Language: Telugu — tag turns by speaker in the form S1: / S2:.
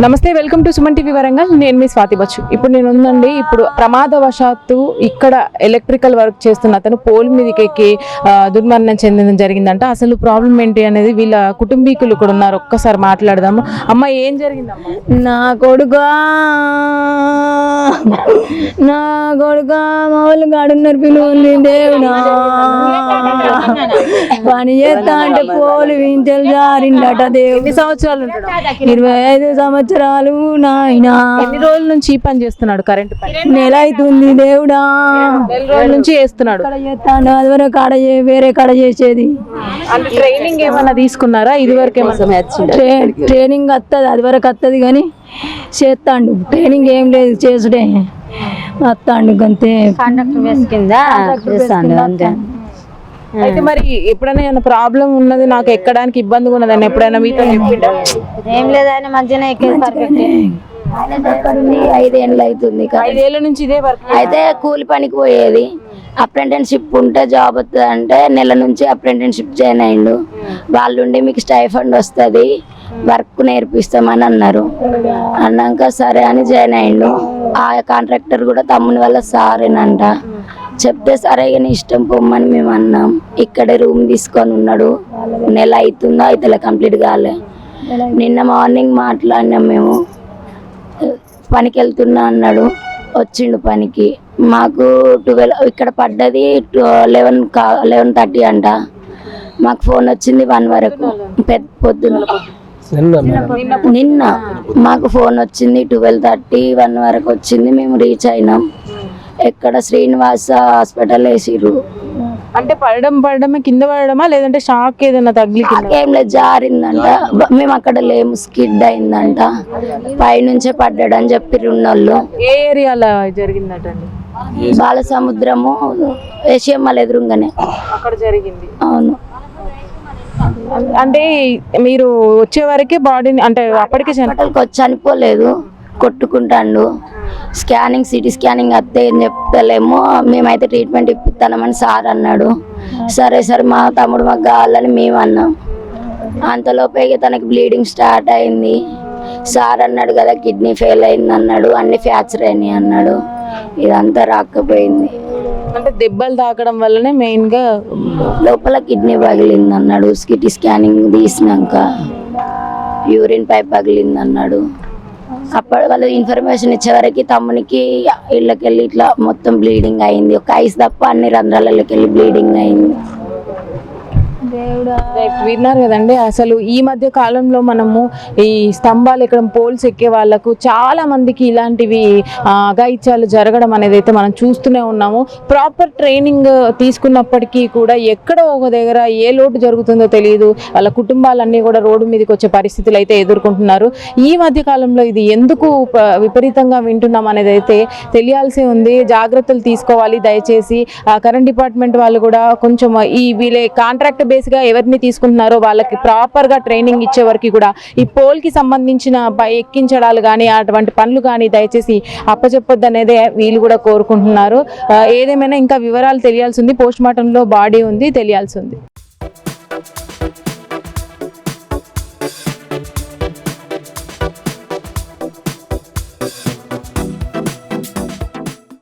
S1: నమస్తే, welcome to Suman TV Warangal. నేను మీ స్వాతి బచ్చు. ఇప్పుడు నేను ఉందండి, ఇప్పుడు ప్రమాదవశాత్తు ఇక్కడ ఎలక్ట్రికల్ వర్క్ చేస్తున్న అతను పోల్ మీదకి ఎక్కి దుర్మరణం చెందడం జరిగిందంట. అసలు ప్రాబ్లం ఏంటి అనేది వీళ్ళ కుటుంబీకులు కూడా ఉన్నారు, ఒక్కసారి మాట్లాడదాము. అమ్మ, ఏం జరిగిందమ్మా?
S2: నా కొడుకా మా వాళ్ళు గాడున్నారు, పిలువుంది దేవుడా. పని చేస్తా అంటే పోలు వించెలు జారిండట దేవుడు.
S1: ఎన్ని సంవత్సరాలు ఉంటాడు?
S2: 25 సంవత్సరాలు నాయనా.
S1: ఎన్ని రోజుల నుంచి ఈ పని చేస్తున్నాడు? కరెంట్ పని
S2: నెల అవుతుంది దేవుడా.
S1: నెల రోజుల నుంచి చేస్తున్నాడు.
S2: చేస్తాడు, అది వరకు వేరే కాడ చేసేది.
S1: అంటే ట్రైనింగ్ ఏమైనా తీసుకున్నారా? ఇది వరకు
S2: ట్రైనింగ్ వస్తుంది, అది వరకు వస్తుంది కానీ చేస్తాడు. ట్రైనింగ్ ఏం లేదు, చేసుడే వస్తాడు అంతే.
S1: అయితే మరి ఎప్పుడైనా ఏమైనా ప్రాబ్లం ఉన్నది, నాకు ఎక్కడానికి ఇబ్బందిగా ఉన్నదని ఎప్పుడైనా మీతో చెప్పిండా?
S3: ఏం లేదు, ఆయన మంచిగానే ఎక్కేది పర్ఫెక్ట్.
S2: 5 ఏళ్ళు అవుతుంది.
S1: 5 ఏళ్ళ నుంచి ఇదే వర్క్.
S2: అయితే కూలి పనికి పోయేది. అప్రెంటిస్షిప్ ఉంటే జాబ్ వస్తుంది అంటే నెల నుంచి అప్రెంటిస్షిప్ జాయిన్ అయ్యిండు. వాళ్ళుండి మీకు స్టైఫండ్ వస్తుంది, వర్క్ నేర్పిస్తామని అన్నారు. అన్నాక సరే అని జాయిన్ అయ్యిండు. ఆ కాంట్రాక్టర్ కూడా తమ్ముని వల్ల సారేనంట. చెప్తే సరే నీ ఇష్టం పొమ్మని మేము అన్నాం. ఇక్కడే రూమ్ తీసుకొని ఉన్నాడు. నెల అవుతుందో అయితే కంప్లీట్ కాలే. నిన్న మార్నింగ్ మాట్లాడినాం మేము, పనికి వెళ్తున్నా అన్నాడు. వచ్చిండు పనికి. మాకు 12 ఇక్కడ పడ్డది 11:30 అంట. మాకు ఫోన్ వచ్చింది 1 వరకు, పొద్దున్న. నిన్న మాకు ఫోన్ వచ్చింది 12:30, 1 వరకు వచ్చింది. మేము రీచ్ అయినాం. ఎక్కడ శ్రీనివాస హాస్పిటల్ వేసిర్రు.
S1: అంటే పడడమే, కింద పడడమా లేదంటే షాక్ ఏదైనా తగిలి?
S2: ఏం లేదు, జారిందంట. మేము అక్కడ లేము, స్కిడ్ అయిందంట. పైనుంచే పడ్డాడని చెప్పిర్రు ఉన్నోళ్ళు.
S1: ఏ ఏరియాలో జరిగిందట?
S2: బాలసముద్రము ఏషియమ్మల ఎదురుగానే
S1: అక్కడ జరిగింది.
S2: అవును.
S1: అంటే మీరు వచ్చే వరకే బాడీని, అంటే అప్పటికే
S2: చనిపోలేదు, కొట్టుకుంటాడు. స్కానింగ్, సిటీ స్కానింగ్ వస్తే ఏం చెప్తలేమో, మేమైతే ట్రీట్మెంట్ ఇప్పిస్తామని సార్ అన్నాడు. సరే సరే మా తమ్ముడు మాకు కావాలని మేము అన్నాం. అంతలోపే తనకి బ్లీడింగ్ స్టార్ట్ అయింది. సార్ అన్నాడు కదా కిడ్నీ ఫెయిల్ అయింది అన్నాడు, అన్ని ఫ్రాక్చర్ అయినాయి అన్నాడు. ఇదంతా రాకపోయింది.
S1: అంటే దెబ్బలు తాకడం వల్లనే మెయిన్ గా
S2: లోపల కిడ్నీ పగిలింది అన్నాడు. సిటీ స్కానింగ్ తీసినాక యూరిన్ పైప్ పగిలింది అన్నాడు. అప్పటి వాళ్ళు ఇన్ఫర్మేషన్ ఇచ్చేవరకు తమ్మునికి ఇళ్ళకెళ్ళి ఇట్లా మొత్తం బ్లీడింగ్ అయింది. ఒక ఐస్ తప్ప అన్ని రంధ్రాలకి వెళ్ళి బ్లీడింగ్ అయింది.
S1: విన్నారు కదండి. అసలు ఈ మధ్య కాలంలో మనము ఈ స్తంభాలు ఇక్కడ పోల్స్ ఎక్కే వాళ్ళకు చాలా మందికి ఇలాంటివి అఘాయిత్యాలు జరగడం అనేది అయితే మనం చూస్తూనే ఉన్నాము. ప్రాపర్ ట్రైనింగ్ తీసుకున్నప్పటికీ కూడా ఎక్కడో ఒక దగ్గర ఏ లోటు జరుగుతుందో తెలియదు. వాళ్ళ కుటుంబాలన్నీ కూడా రోడ్డు మీదకి వచ్చే పరిస్థితులు అయితే ఎదుర్కొంటున్నారు. ఈ మధ్య కాలంలో ఇది ఎందుకు విపరీతంగా వింటున్నాం అనేది అయితే తెలియాల్సి ఉంది. జాగ్రత్తలు తీసుకోవాలి దయచేసి. కరెంట్ డిపార్ట్మెంట్ వాళ్ళు కూడా కొంచెం ఈ వీళ్ళ కాంట్రాక్ట్ బేస్గా ఎవరిని తీసుకుంటున్నారో వాళ్ళకి ప్రాపర్గా ట్రైనింగ్ ఇచ్చే వరకు కూడా ఈ పోల్కి సంబంధించిన ఎక్కించడాలు కానీ అటువంటి పనులు కానీ దయచేసి అప్పచెప్పొద్దు అనేది వీళ్ళు కూడా కోరుకుంటున్నారు. ఏదేమైనా ఇంకా వివరాలు తెలియాల్సి ఉంది. పోస్ట్ మార్టంలో బాడీ ఉంది, తెలియాల్సి ఉంది.